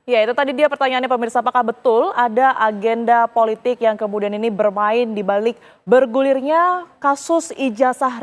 Ya, itu tadi dia pertanyaannya pemirsa, apakah betul ada agenda politik yang kemudian ini bermain di balik bergulirnya kasus ijazah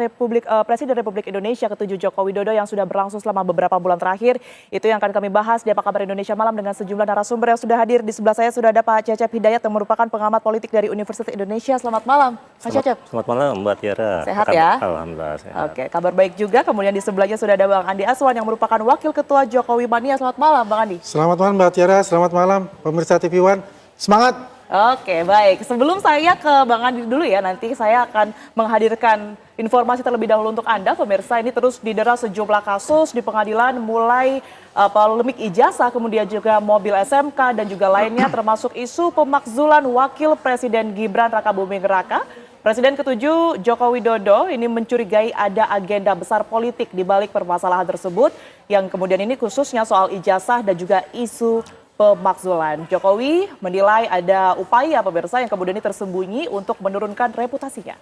Presiden Republik Indonesia ke-7 Joko Widodo yang sudah berlangsung selama beberapa bulan terakhir. Itu yang akan kami bahas di Apa Kabar Indonesia Malam dengan sejumlah narasumber yang sudah hadir. Di sebelah saya sudah ada Pak Cecep Hidayat yang merupakan pengamat politik dari Universitas Indonesia. Selamat malam, Pak Cecep. Selamat malam, Mbak Tiara. Sehat ya? Alhamdulillah sehat. Oke, kabar baik juga. Kemudian di sebelahnya sudah ada Bang Andi Aswan yang merupakan Wakil Ketua Jokowi Mania. Selamat malam, Bang Andi. Selamat malam Mbak Tiara, selamat malam pemirsa TV One. Semangat! Oke, baik. Sebelum saya ke Bang Andi dulu ya, nanti saya akan menghadirkan informasi terlebih dahulu untuk Anda, pemirsa. Ini terus didera sejumlah kasus di pengadilan, mulai polemik ijazah, kemudian juga mobil SMK, dan juga lainnya, termasuk isu pemakzulan Wakil Presiden Gibran Rakabuming Raka. Presiden ke-7 Joko Widodo ini mencurigai ada agenda besar politik di balik permasalahan tersebut, yang kemudian ini khususnya soal ijazah dan juga isu pemakzulan. Jokowi menilai ada upaya pemirsa yang kemudian ini tersembunyi untuk menurunkan reputasinya.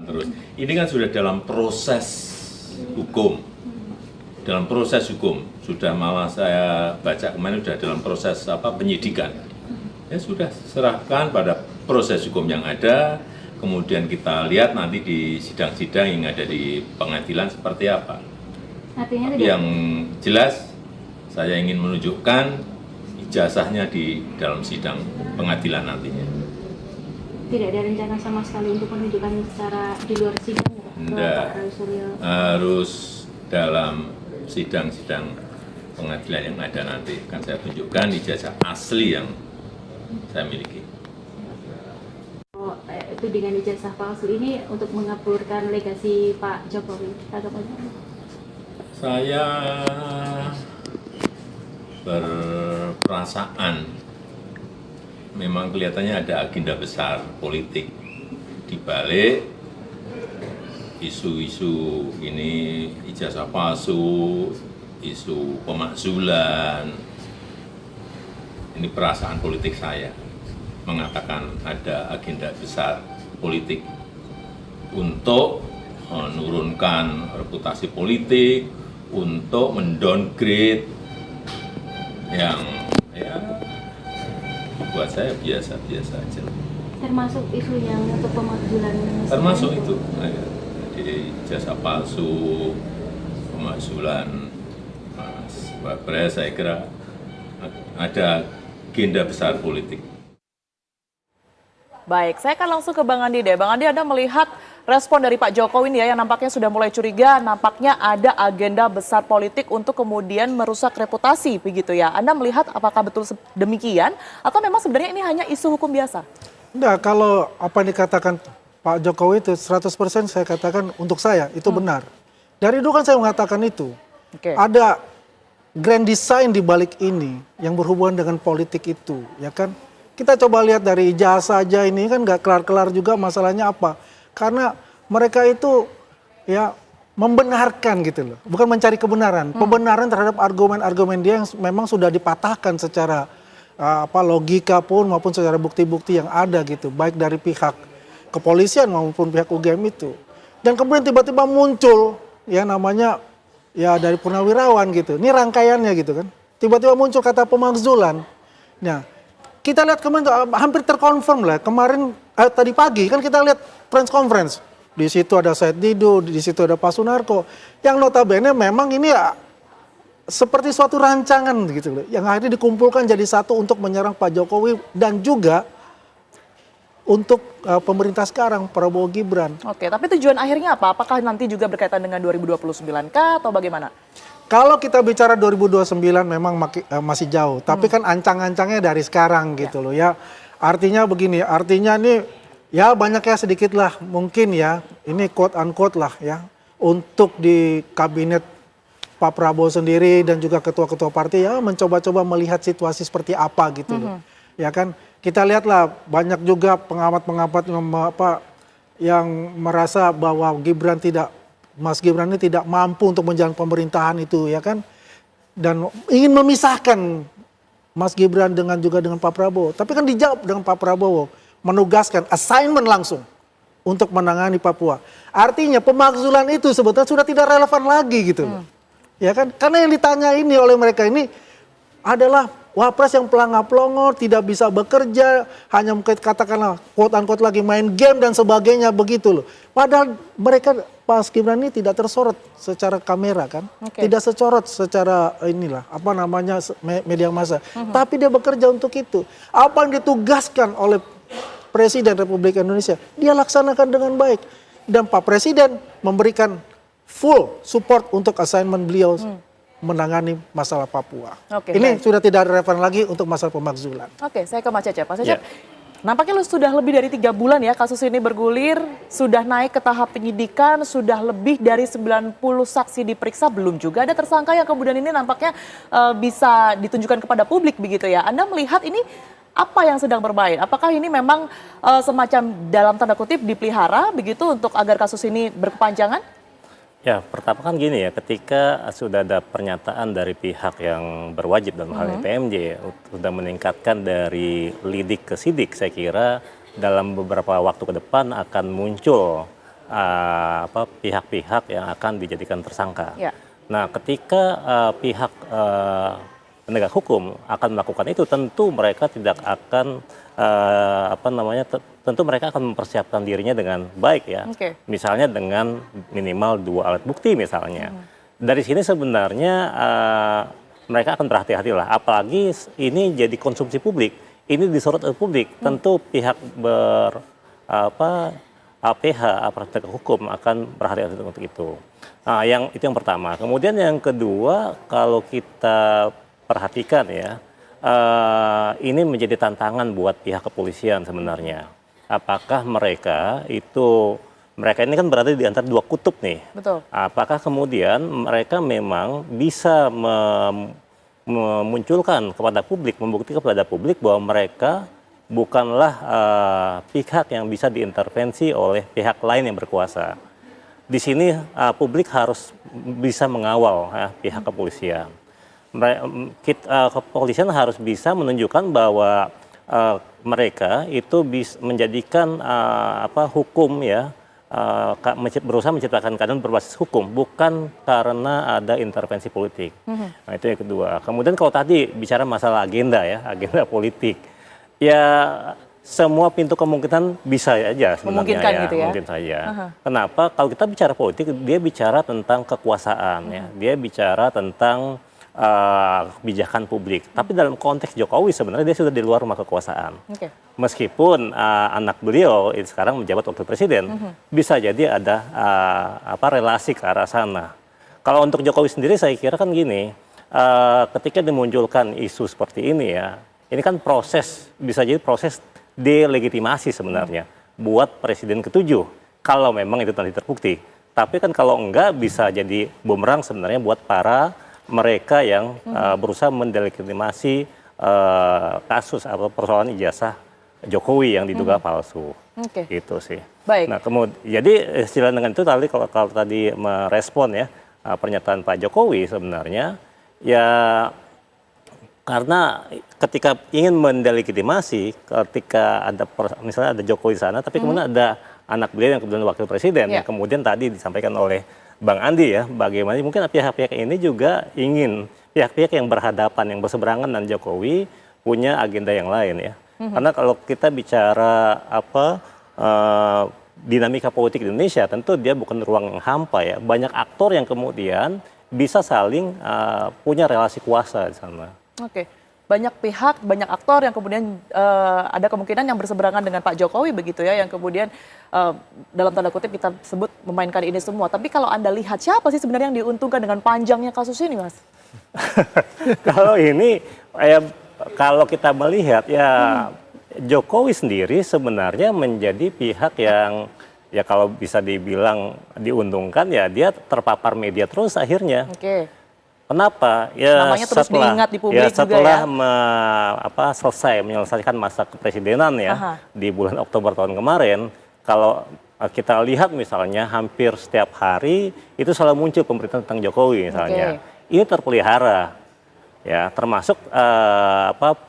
Terus, ini kan sudah dalam proses hukum. Dalam proses hukum, sudah malah saya baca kemarin sudah dalam proses penyidikan. Ya sudah serahkan pada proses hukum yang ada, kemudian kita lihat nanti di sidang-sidang yang ada di pengadilan seperti apa. Artinya tapi yang jelas saya ingin menunjukkan ijazahnya di dalam sidang pengadilan nantinya. Tidak ada rencana sama sekali untuk menunjukkan secara di luar sidang? Tidak, harus dalam sidang-sidang pengadilan yang ada nanti. Kan saya tunjukkan ijazah asli yang saya miliki. Oh, itu dengan ijazah palsu ini untuk mengaburkan legasi Pak Jokowi atau bagaimana? Saya berperasaan memang kelihatannya ada agenda besar politik di balik isu-isu ini, ijazah palsu, isu pemakzulan. Ini perasaan politik saya mengatakan ada agenda besar politik untuk menurunkan reputasi politik, untuk mendowngrade yang ya buat saya biasa-biasa aja. Termasuk isu yang untuk pemakzulan? Termasuk itu. Jadi jasa palsu, pemakzulan Mas Wapres, saya kira ada agenda besar politik. Baik, saya akan langsung ke Bang Andi deh. Bang Andi, Anda melihat respon dari Pak Jokowi ini ya, yang nampaknya sudah mulai curiga, nampaknya ada agenda besar politik untuk kemudian merusak reputasi, begitu ya. Anda melihat apakah betul demikian, atau memang sebenarnya ini hanya isu hukum biasa? Enggak, kalau apa yang dikatakan Pak Jokowi itu 100% saya katakan untuk saya itu benar. Dari dulu kan saya mengatakan itu. Ada grand design di balik ini yang berhubungan dengan politik itu, ya kan? Kita coba lihat dari ijazah saja ini kan nggak kelar-kelar juga masalahnya apa. Karena mereka itu ya membenarkan gitu loh, bukan mencari kebenaran. Pembenaran terhadap argumen-argumen dia yang memang sudah dipatahkan secara logika pun maupun secara bukti-bukti yang ada gitu, baik dari pihak kepolisian maupun pihak UGM itu. Dan kemudian tiba-tiba muncul ya namanya ya dari purnawirawan gitu. Ini rangkaiannya gitu kan. Tiba-tiba muncul kata pemakzulan. Nah, kita lihat kemarin hampir terkonfirm lah. Kemarin tadi pagi kan kita lihat press conference. Di situ ada Said Didu, di situ ada Pak Sunarko. Yang notabene memang ini ya seperti suatu rancangan gitu loh. Yang akhirnya dikumpulkan jadi satu untuk menyerang Pak Jokowi dan juga untuk pemerintah sekarang, Prabowo Gibran. Oke, tapi tujuan akhirnya apa? Apakah nanti juga berkaitan dengan 2029 atau bagaimana? Kalau kita bicara 2029 memang masih jauh, tapi kan ancang-ancangnya dari sekarang gitu loh ya. Artinya begini, artinya ini ya banyaknya sedikit lah mungkin ya, ini quote unquote lah ya, untuk di kabinet Pak Prabowo sendiri dan juga ketua-ketua partai ya mencoba-coba melihat situasi seperti apa gitu loh. Ya kan, kita lihatlah banyak juga pengamat-pengamat yang merasa bahwa Mas Gibran ini tidak mampu untuk menjalankan pemerintahan itu ya kan, dan ingin memisahkan Mas Gibran dengan Pak Prabowo. Tapi kan dijawab dengan Pak Prabowo menugaskan assignment langsung untuk menangani Papua. Artinya pemakzulan itu sebetulnya sudah tidak relevan lagi gitu loh. Ya kan, karena yang ditanya ini oleh mereka ini adalah wapres yang pelangap-pelongor, tidak bisa bekerja, hanya mungkin katakanlah quote-unquote lagi main game dan sebagainya begitu loh. Padahal mereka Pak Gibran ini tidak tersorot secara kamera kan, tidak secorot secara inilah apa namanya media massa, tapi dia bekerja untuk itu. Apa yang ditugaskan oleh Presiden Republik Indonesia, dia laksanakan dengan baik. Dan Pak Presiden memberikan full support untuk assignment beliau menangani masalah Papua. Ini sudah tidak relevan lagi untuk masalah pemakzulan. Saya ke Mas Cecep. Mas Cecep, nampaknya sudah lebih dari 3 bulan ya kasus ini bergulir, sudah naik ke tahap penyidikan, sudah lebih dari 90 saksi diperiksa, belum juga ada tersangka yang kemudian ini nampaknya bisa ditunjukkan kepada publik begitu ya. Anda melihat ini apa yang sedang bermain? Apakah ini memang semacam dalam tanda kutip dipelihara begitu untuk agar kasus ini berkepanjangan? Ya, pertama kan gini ya, ketika sudah ada pernyataan dari pihak yang berwajib dalam hal ini PMJ, sudah meningkatkan dari lidik ke sidik, saya kira dalam beberapa waktu ke depan akan muncul pihak-pihak yang akan dijadikan tersangka. Nah, ketika pihak penegak hukum akan melakukan itu, tentu mereka tidak akan tentu mereka akan mempersiapkan dirinya dengan baik ya. Misalnya dengan minimal 2 alat bukti misalnya. Dari sini sebenarnya mereka akan berhati-hati lah. Apalagi ini jadi konsumsi publik, ini disorot oleh publik. Tentu pihak APH, aparat penegak hukum akan berhati-hati untuk itu. Nah, itu yang pertama. Kemudian yang kedua, kalau kita perhatikan ya, ini menjadi tantangan buat pihak kepolisian sebenarnya. Apakah mereka ini kan berada di antara 2 kutub nih. Betul. Apakah kemudian mereka memang bisa memunculkan kepada publik, membuktikan kepada publik bahwa mereka bukanlah pihak yang bisa diintervensi oleh pihak lain yang berkuasa. Di sini publik harus bisa mengawal pihak kepolisian. Kepolisian harus bisa menunjukkan bahwa mereka itu bisa menjadikan hukum ya, berusaha menciptakan keadaan berbasis hukum, bukan karena ada intervensi politik. Nah, itu yang kedua. Kemudian kalau tadi bicara masalah agenda ya, agenda politik, ya semua pintu kemungkinan bisa aja sebenarnya. Memungkinkan ya, gitu ya? mungkin saja. Kenapa? Kalau kita bicara politik, dia bicara tentang kekuasaan ya, dia bicara tentang kebijakan publik. Tapi dalam konteks Jokowi sebenarnya dia sudah di luar rumah kekuasaan. Meskipun anak beliau sekarang menjabat wakil presiden, bisa jadi ada relasi ke arah sana. Kalau untuk Jokowi sendiri saya kira kan gini, ketika dimunculkan isu seperti ini ya, ini kan bisa jadi proses delegitimasi sebenarnya buat presiden ke-7 kalau memang itu nanti terbukti. Tapi kan kalau enggak bisa jadi bumerang sebenarnya buat mereka yang berusaha mendelegitimasi kasus atau persoalan ijazah Jokowi yang diduga palsu. Gitu sih. Baik. Nah, kemudian jadi istilah dengan itu tadi kalau tadi merespon ya pernyataan Pak Jokowi sebenarnya ya karena ketika ingin mendelegitimasi, ketika ada misalnya ada Jokowi di sana, tapi kemudian ada anak beliau yang kemudian wakil presiden yang kemudian tadi disampaikan oleh Bang Andi ya, bagaimana mungkin pihak-pihak ini juga ingin pihak-pihak yang berhadapan, yang berseberangan dengan Jokowi punya agenda yang lain ya. Karena kalau kita bicara dinamika politik di Indonesia, tentu dia bukan ruang yang hampa ya. Banyak aktor yang kemudian bisa saling punya relasi kuasa di sana. Banyak pihak, banyak aktor yang kemudian ada kemungkinan yang berseberangan dengan Pak Jokowi begitu ya, yang kemudian dalam tanda kutip kita sebut memainkan ini semua. Tapi kalau Anda lihat siapa sih sebenarnya yang diuntungkan dengan panjangnya kasus ini, Mas? Kalau ini, kalau kita melihat ya Jokowi sendiri sebenarnya menjadi pihak yang ya kalau bisa dibilang diuntungkan ya dia terpapar media terus akhirnya. Kenapa? Ya namanya terus diingat di publik setelah juga ya. Selesai menyelesaikan masa kepresidenan ya di bulan Oktober tahun kemarin, kalau kita lihat misalnya hampir setiap hari itu selalu muncul pemberitaan tentang Jokowi misalnya. Ini terpelihara ya, termasuk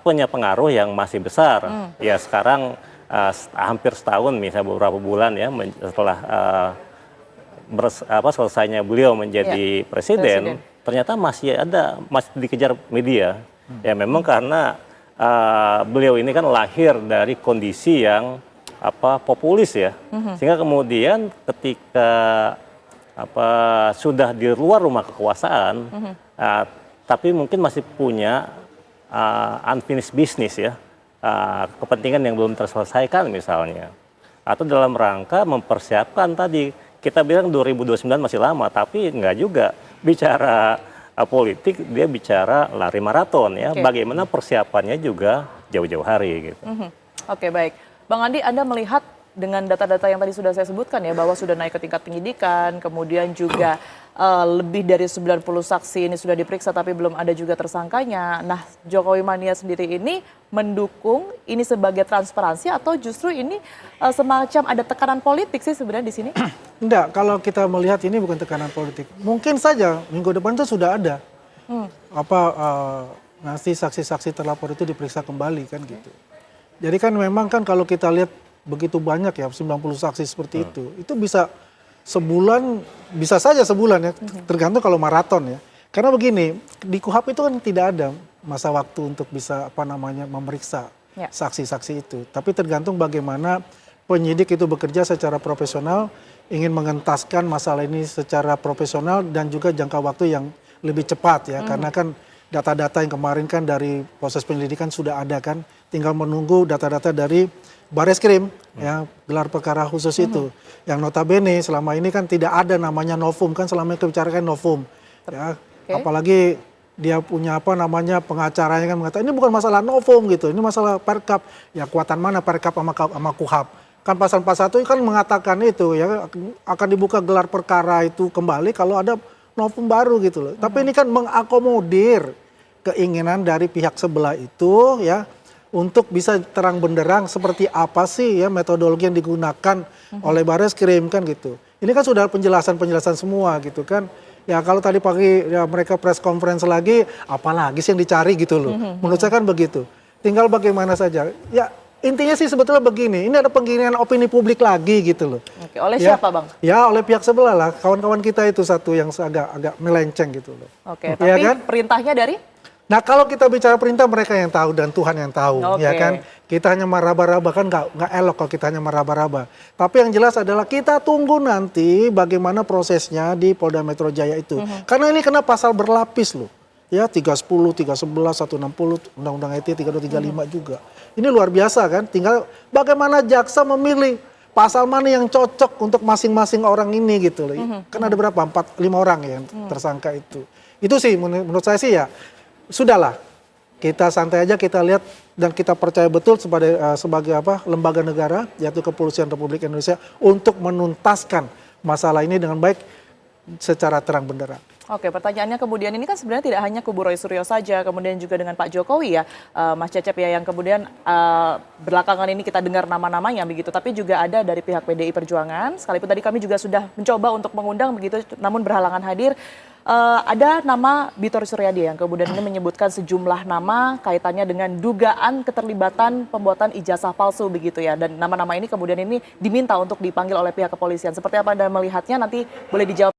punya pengaruh yang masih besar. Ya sekarang hampir setahun misalnya beberapa bulan ya selesainya beliau menjadi presiden, ternyata masih dikejar media. Ya memang karena beliau ini kan lahir dari kondisi yang populis ya, sehingga kemudian ketika sudah di luar rumah kekuasaan, tapi mungkin masih punya unfinished business ya, kepentingan yang belum terselesaikan misalnya, atau dalam rangka mempersiapkan tadi kita bilang 2029 masih lama, tapi enggak juga bicara politik, dia bicara lari maraton ya. Bagaimana persiapannya juga jauh-jauh hari gitu. Oke, baik. Bang Andi, Anda melihat dengan data-data yang tadi sudah saya sebutkan ya, bahwa sudah naik ke tingkat penyidikan, kemudian juga lebih dari 90 saksi ini sudah diperiksa tapi belum ada juga tersangkanya. Nah, Jokowi Mania sendiri ini mendukung ini sebagai transparansi atau justru ini semacam ada tekanan politik sih sebenarnya di sini? Enggak, kalau kita melihat ini bukan tekanan politik. Mungkin saja minggu depan itu sudah ada nanti saksi-saksi terlapor itu diperiksa kembali kan gitu. Jadi kan memang kan kalau kita lihat begitu banyak ya 90 saksi seperti itu bisa sebulan, bisa saja sebulan ya, tergantung kalau maraton ya. Karena begini, di KUHP itu kan tidak ada masa waktu untuk bisa memeriksa saksi-saksi itu. Tapi tergantung bagaimana penyidik itu bekerja secara profesional, ingin mengentaskan masalah ini secara profesional dan juga jangka waktu yang lebih cepat ya. Karena kan data-data yang kemarin kan dari proses penyelidikan sudah ada kan, tinggal menunggu data-data dari Bareskrim ya, gelar perkara khusus itu. Yang notabene selama ini kan tidak ada namanya novum, kan selama ini kita bicarakan novum ya. Apalagi dia punya pengacaranya kan mengatakan ini bukan masalah novum gitu, ini masalah perkap. Ya kuatan mana perkap sama KUHP? Kan pasal 41 kan mengatakan itu ya, akan dibuka gelar perkara itu kembali kalau ada novum baru gitu loh. Tapi ini kan mengakomodir keinginan dari pihak sebelah itu ya, untuk bisa terang benderang seperti apa sih ya metodologi yang digunakan oleh Bareskrim kan gitu. Ini kan sudah penjelasan-penjelasan semua gitu kan. Ya kalau tadi pagi ya mereka press conference lagi, apalagi sih yang dicari gitu loh. Menurut saya kan begitu. Tinggal bagaimana saja. Ya intinya sih sebetulnya begini, ini ada penggiringan opini publik lagi gitu loh. Oke, oleh siapa Bang? Ya oleh pihak sebelah lah, kawan-kawan kita itu satu yang agak melenceng gitu loh. Oke, ya tapi kan? perintahnya dari? Nah kalau kita bicara perintah mereka yang tahu dan Tuhan yang tahu, ya kan. Kita hanya meraba-raba kan nggak elok kalau kita hanya meraba-raba. Tapi yang jelas adalah kita tunggu nanti bagaimana prosesnya di Polda Metro Jaya itu. Karena ini kena pasal berlapis loh. Ya 310, 311, 160, Undang-Undang ITE 3235 juga. Ini luar biasa kan. Tinggal bagaimana jaksa memilih pasal mana yang cocok untuk masing-masing orang ini gitu loh. Kan ada berapa? 4, 5 orang yang tersangka itu. Itu sih menurut saya sih ya. Sudahlah, kita santai aja, kita lihat dan kita percaya betul sebagai lembaga negara, yaitu Kepolisian Republik Indonesia, untuk menuntaskan masalah ini dengan baik secara terang benderang. Oke, pertanyaannya kemudian ini kan sebenarnya tidak hanya kubu Roy Suryo saja, kemudian juga dengan Pak Jokowi ya, Mas Cecep ya, yang kemudian belakangan ini kita dengar nama-namanya begitu, tapi juga ada dari pihak PDI Perjuangan, sekalipun tadi kami juga sudah mencoba untuk mengundang begitu, namun berhalangan hadir. Ada nama Bitor Suryadi yang kemudian ini menyebutkan sejumlah nama kaitannya dengan dugaan keterlibatan pembuatan ijazah palsu begitu ya, dan nama-nama ini kemudian ini diminta untuk dipanggil oleh pihak kepolisian. Seperti apa Anda melihatnya, nanti boleh dijawab.